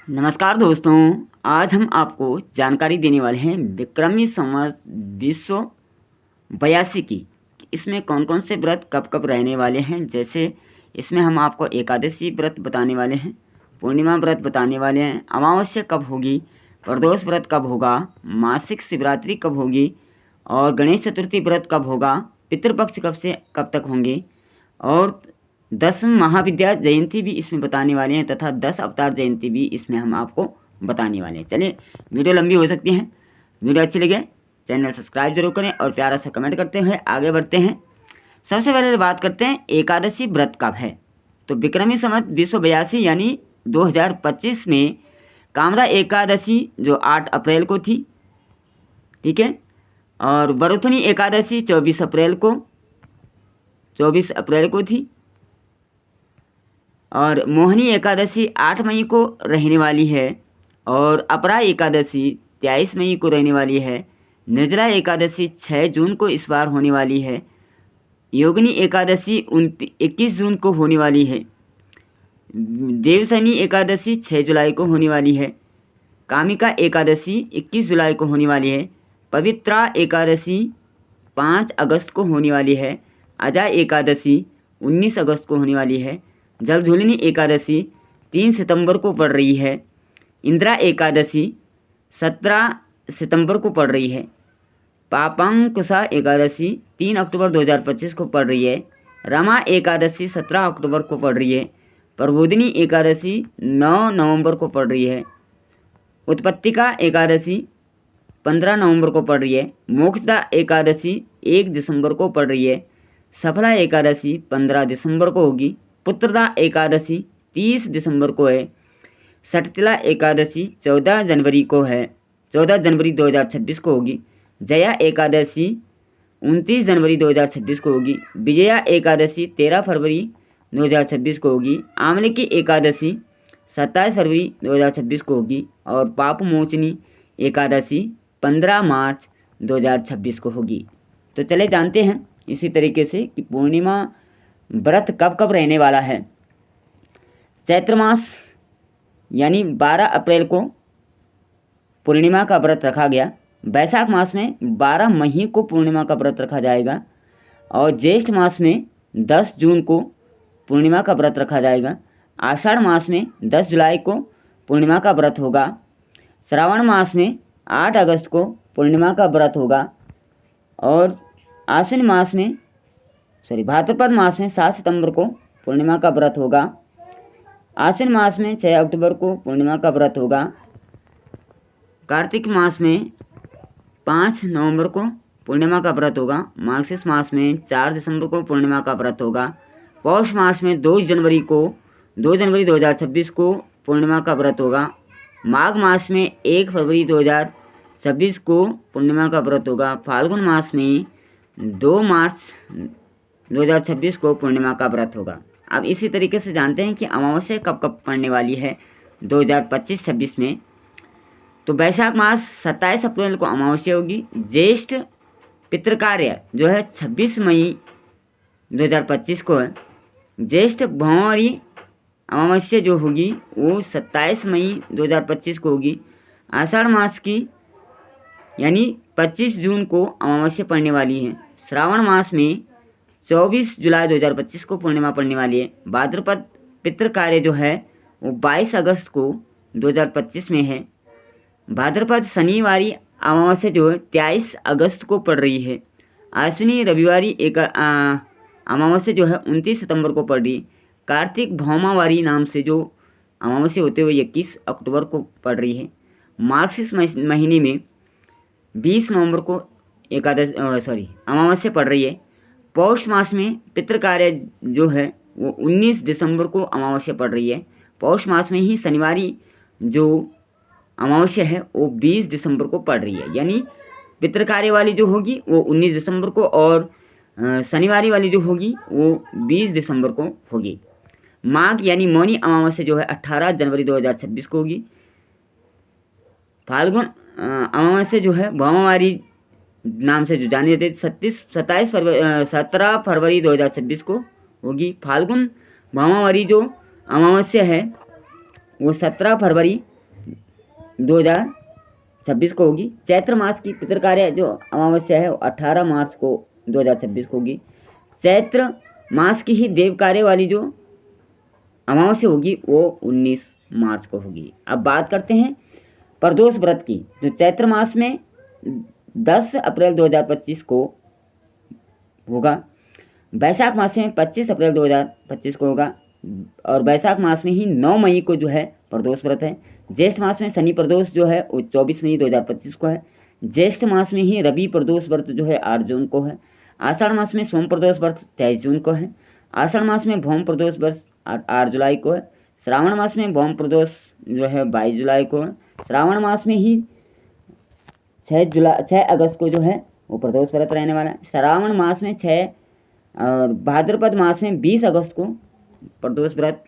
नमस्कार दोस्तों, आज हम आपको जानकारी देने वाले हैं विक्रमी संवत 2082 की। इसमें कौन कौन से व्रत कब कब रहने वाले हैं। जैसे इसमें हम आपको एकादशी व्रत बताने वाले हैं, पूर्णिमा व्रत बताने वाले हैं, अमावस्या कब होगी, प्रदोष व्रत कब होगा, मासिक शिवरात्रि कब होगी और गणेश चतुर्थी व्रत कब होगा, पितृपक्ष कब से कब तक होंगे और 10 महाविद्या जयंती भी इसमें बताने वाले हैं तथा 10 अवतार जयंती भी इसमें हम आपको बताने वाले हैं। चलिए, वीडियो लंबी हो सकती है, वीडियो अच्छी लगे चैनल सब्सक्राइब जरूर करें और प्यारा सा कमेंट करते हुए आगे बढ़ते हैं। सबसे पहले बात करते हैं एकादशी व्रत कब है। तो विक्रमी संवत 2082 यानी 2025 में कामदा एकादशी जो 8 अप्रैल को थी, ठीक है, और वरुथनी एकादशी 24 अप्रैल को थी और मोहिनी एकादशी 8 मई को रहने वाली है और अपरा एकादशी 23 मई को रहने वाली है। निर्जला एकादशी 6 जून को इस बार होने वाली है। योगिनी एकादशी 21 जून को होने वाली है। देवशनी एकादशी 6 जुलाई को होने वाली है। कामिका एकादशी 21 जुलाई को होने वाली है। पवित्रा एकादशी 5 अगस्त को होने वाली है। अजा एकादशी 19 अगस्त को होने वाली है। जलझूलनी एकादशी 3 सितंबर को पड़ रही है। इंदिरा एकादशी 17 सितंबर को पड़ रही है। पापांकुशा एकादशी 3 अक्टूबर 2025 को पड़ रही है। रमा एकादशी 17 अक्टूबर को पड़ रही है। प्रबोधिनी एकादशी 9 नवंबर को पड़ रही है। उत्पत्तिका एकादशी 15 नवंबर को पड़ रही है। मोक्षदा एकादशी 1 दिसंबर को पड़ रही है। सफला एकादशी 15 दिसंबर को होगी। पुत्रदा एकादशी 30 दिसंबर को है। सटतिला एकादशी 14 जनवरी को है, 14 जनवरी 2026 को होगी। जया एकादशी 29 जनवरी 2026 को होगी। विजया एकादशी 13 फरवरी 2026 को होगी। आंवले की एकादशी 27 फरवरी 2026 को होगी और पाप मोचनी एकादशी 15 मार्च 2026 को होगी। तो चले जानते हैं इसी तरीके से कि पूर्णिमा व्रत कब कब रहने वाला है। चैत्र मास यानी 12 अप्रैल को पूर्णिमा का व्रत रखा गया। वैशाख मास में 12 मई को पूर्णिमा का व्रत रखा जाएगा और ज्येष्ठ मास में 10 जून को पूर्णिमा का व्रत रखा जाएगा। आषाढ़ मास में 10 जुलाई को पूर्णिमा का व्रत होगा। श्रावण मास में 8 अगस्त को पूर्णिमा का व्रत होगा और भाद्रपद मास में 7 सितंबर को पूर्णिमा का व्रत होगा। आश्विन मास में 6 अक्टूबर को पूर्णिमा का व्रत होगा। कार्तिक मास में 5 नवंबर को पूर्णिमा का व्रत होगा। मार्गशीर्ष मास में 4 दिसंबर को पूर्णिमा का व्रत होगा। पौष मास में 2 जनवरी 2026 को पूर्णिमा का व्रत होगा। माघ मास में 1 फरवरी 2026 को पूर्णिमा का व्रत होगा। फाल्गुन मास में 2 मार्च 2026 को पूर्णिमा का व्रत होगा। अब इसी तरीके से जानते हैं कि अमावस्या कब कब पड़ने वाली है 2025-26 में। तो वैशाख मास 27 अप्रैल को अमावस्या होगी। ज्येष्ठ पितृकार्य जो है 26 मई 2025 को है। ज्येष्ठ भौंवरी अमावस्या जो होगी वो 27 मई 2025 को होगी। आषाढ़ मास की यानी 25 जून को अमावस्या पड़ने वाली है। श्रावण मास में 24 जुलाई 2025 को पूर्णिमा पड़ने वाली है। भाद्रपद पितृ कार्य जो है वो 22 अगस्त को 2025 में है। भाद्रपद शनिवारी अमावस्या जो है 23 अगस्त को पड़ रही है। आश्विनी रविवारी अमावस्या जो है 29 सितंबर को पड़ रही है। कार्तिक भौमावारी नाम से जो अमावस्या होते हुए 21 अक्टूबर को पड़ रही है। मार्गशीर्ष महीने में 20 नवंबर को अमावस्या पड़ रही है। पौष मास में पितृ कार्य जो है वो 19 दिसंबर को अमावस्या पड़ रही है। पौष मास में ही शनिवारी जो अमावस्या है वो 20 दिसंबर को पड़ रही है। यानी पितृ कार्य वाली जो होगी वो 19 दिसंबर को और शनिवारी वाली जो होगी वो 20 दिसंबर को होगी। माघ यानी मौनी अमावस्या जो है 18 जनवरी 2026 को होगी। फाल्गुन अमावस्या जो है भौमावारी नाम से जो जानी जाती है 17 फरवरी 2026 को होगी। फाल्गुन भौमावारी जो अमावस्या है वो 17 फरवरी 2026 को होगी। चैत्र मास की पितृकार्य जो अमावस्या है वो 18 मार्च को 2026 को होगी। चैत्र मास की ही देव कार्य वाली जो अमावस्या होगी वो 19 मार्च को होगी। अब बात करते हैं प्रदोष व्रत की, जो चैत्र मास में 10 अप्रैल 2025 को होगा, वैशाख मास में 25 अप्रैल 2025 को होगा, और वैशाख मास में ही 9 मई को जो है प्रदोष व्रत है। ज्येष्ठ मास में शनि प्रदोष जो है वो 24 मई 2025 को है। ज्येष्ठ मास में ही रवि प्रदोष व्रत जो है 8 जून को है। आषाढ़ मास में सोम प्रदोष व्रत 23 जून को है। आषाढ़ मास में भौम प्रदोष व्रत 8 जुलाई को है। श्रावण मास में भौम प्रदोष जो है 22 जुलाई को है। श्रावण मास में ही 6 अगस्त को जो है वो प्रदोष व्रत रहने वाला है। श्रावण मास में 6 और भाद्रपद मास में 20 अगस्त को प्रदोष व्रत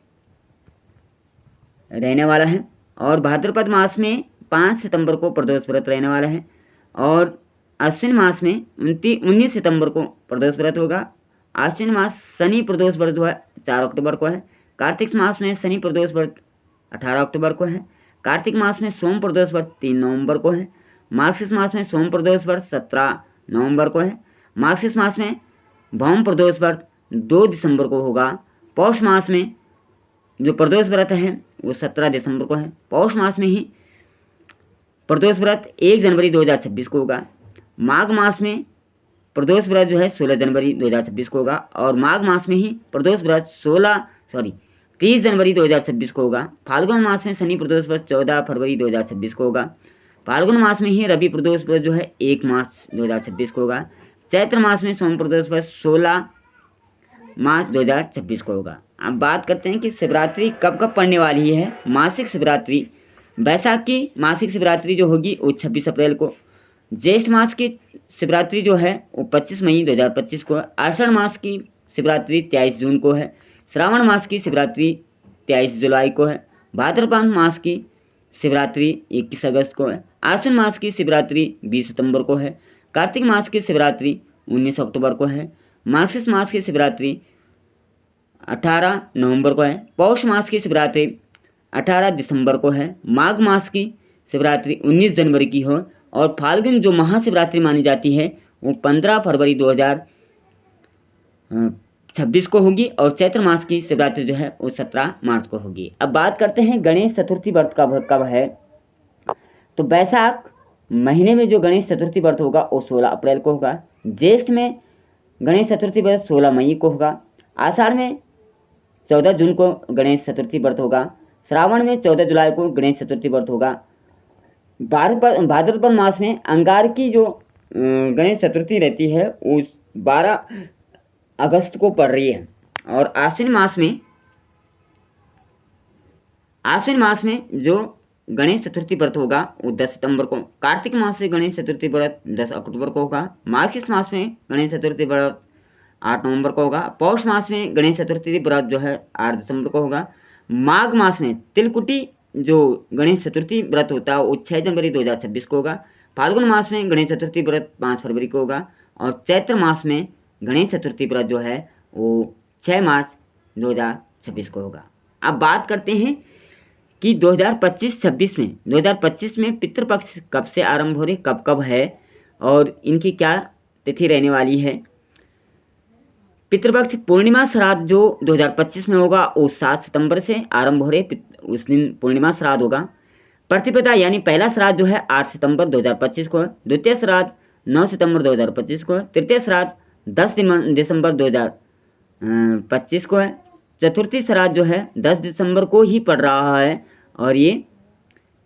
रहने वाला है, और भाद्रपद मास में 5 सितंबर को प्रदोष व्रत रहने वाला है, और अश्विन मास में 19 सितंबर को प्रदोष व्रत होगा। आश्विन मास शनि प्रदोष व्रत जो है 4 अक्टूबर को है। कार्तिक मास में शनि प्रदोष व्रत 18 अक्टूबर को है। कार्तिक मास में सोम प्रदोष व्रत 3 नवंबर को है। मार्गशीर्ष मास में सोम प्रदोष व्रत 17 नवंबर को है। मार्गशीर्ष मास में भौम प्रदोष व्रत 2 दिसंबर को होगा। पौष मास में जो प्रदोष व्रत है वो 17 दिसंबर को है। पौष मास में ही प्रदोष व्रत 1 जनवरी 2026 को होगा। माघ मास में प्रदोष व्रत जो है 16 जनवरी 2026 को होगा, और माघ मास में ही प्रदोष व्रत 30 जनवरी 2026 को होगा। फाल्गुन मास में शनि प्रदोष व्रत 14 फरवरी 2026 को होगा। फाल्गुन मास में ही रवि प्रदोष व्रत जो है 1 मार्च 2026 को होगा। चैत्र मास में सोम प्रदोष व्रत 16 मार्च 2026 को होगा। अब बात करते हैं कि शिवरात्रि कब कब पड़ने वाली है। मासिक शिवरात्रि, वैशाख की मासिक शिवरात्रि जो होगी वो 26 अप्रैल को। ज्येष्ठ मास की शिवरात्रि जो है वो 25 मई 2025 को है। आषाढ़ मास की शिवरात्रि 23 जून को है। श्रावण मास की शिवरात्रि 23 जुलाई को है। भाद्रपद मास की शिवरात्रि 21 अगस्त को है। आश्विन मास की शिवरात्रि 20 सितंबर को है। कार्तिक मास की शिवरात्रि 19 अक्टूबर को है। मार्गशीर्ष मास की शिवरात्रि 18 नवंबर को है। पौष मास की शिवरात्रि 18 दिसंबर को है। माघ मास की शिवरात्रि 19 जनवरी की हो, और फाल्गुन जो महाशिवरात्रि मानी जाती है वो 15 फरवरी 2026 को होगी, और चैत्र मास की शिवरात्रि जो है वो 17 मार्च को होगी। अब बात करते हैं गणेश चतुर्थी व्रत कब है। तो वैशाख महीने में जो गणेश चतुर्थी व्रत होगा वो 16 अप्रैल को होगा। ज्येष्ठ में गणेश चतुर्थी व्रत 16 मई को होगा। आषाढ़ में 14 जून को गणेश चतुर्थी व्रत होगा। श्रावण में 14 जुलाई को गणेश चतुर्थी व्रत होगा। भाद्रपद मास में अंगार की जो गणेश चतुर्थी रहती है वो 12 अगस्त को पड़ रही है। और आश्विन मास में जो गणेश चतुर्थी व्रत होगा वो 10 सितंबर को। कार्तिक मास से गणेश चतुर्थी व्रत 10 अक्टूबर को होगा। मार्गशीर्ष मास में गणेश चतुर्थी व्रत 8 नवंबर को होगा। पौष मास में गणेश चतुर्थी व्रत जो है 8 दिसंबर को होगा। माघ मास में तिलकुटी जो गणेश चतुर्थी व्रत होता है वो 6 जनवरी 2026 को होगा। फाल्गुन मास में गणेश चतुर्थी व्रत 5 फरवरी को होगा, और चैत्र मास में गणेश चतुर्थी व्रत जो है वो 6 मार्च 2026 को होगा। अब बात करते हैं कि 2025 में पितृपक्ष कब से आरंभ हो रहे, कब है, और इनकी क्या तिथि रहने वाली है। पितृपक्ष पूर्णिमा श्राद्ध जो 2025 में होगा वो 7 सितंबर से आरंभ हो रहे, उस दिन पूर्णिमा श्राद्ध होगा। प्रतिपदा यानी पहला श्राद्ध जो है 8 सितंबर 2025 को है। द्वितीय श्राद्ध 9 सितंबर 2025 को है। तृतीय श्राद्ध 10 दिसंबर 2025 को है। चतुर्थी श्राद्ध जो है 10 दिसंबर को ही पड़ रहा है, और ये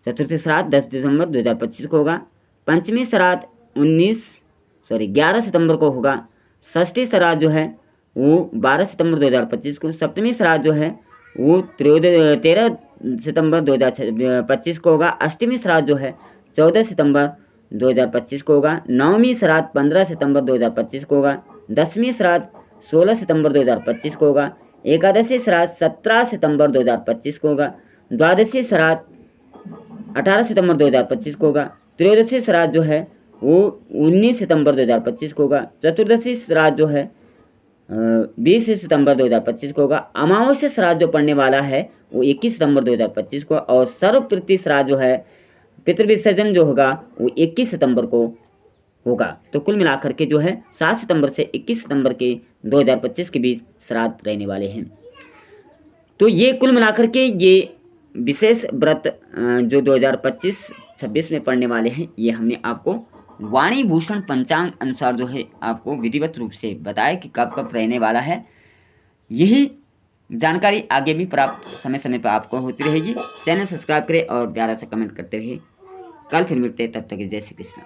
चतुर्थी श्राद्ध 10 दिसंबर 2025 को होगा। पंचमी श्राद्ध 11 सितंबर को होगा। षष्ठी श्राद्ध जो है वो 12 सितंबर 2025 को। सप्तमी श्राद्ध जो है वो 13 सितंबर 2025 को होगा। अष्टमी श्राद्ध जो है 14 सितंबर 2025 को होगा। नवमी श्राद्ध 15 सितंबर 2025 को होगा। दसवीं श्राद्ध 16 सितंबर 2025 को होगा। एकादशी श्राद्ध 17 सितंबर 2025 को होगा। द्वादशी श्राद्ध 18 सितंबर 2025 को होगा। त्रयोदशी श्राद्ध जो है वो 19 सितंबर 2025 को होगा। चतुर्दशी श्राद्ध जो है 20 सितंबर 2025 को होगा। अमावस्या श्राद्ध जो पड़ने वाला है वो 21 सितंबर 2025 को, और सर्वप्रीति श्राद्ध जो है पितृविसर्जन जो होगा वो 21 सितंबर को होगा। तो कुल मिलाकर के जो है 7 सितंबर से 21 सितंबर के 2025 के बीच श्राद्ध रहने वाले हैं। तो ये कुल मिलाकर के ये विशेष व्रत जो 2025-26 में पड़ने वाले हैं, ये हमने आपको वाणी भूषण पंचांग अनुसार जो है आपको विधिवत रूप से बताया कि कब कब रहने वाला है। यही जानकारी आगे भी प्राप्त समय समय पर आपको होती रहेगी। चैनल सब्सक्राइब करें और प्यारा सा कमेंट करते रहिए। कल फिर मिलते हैं, तब तक जय श्री कृष्ण।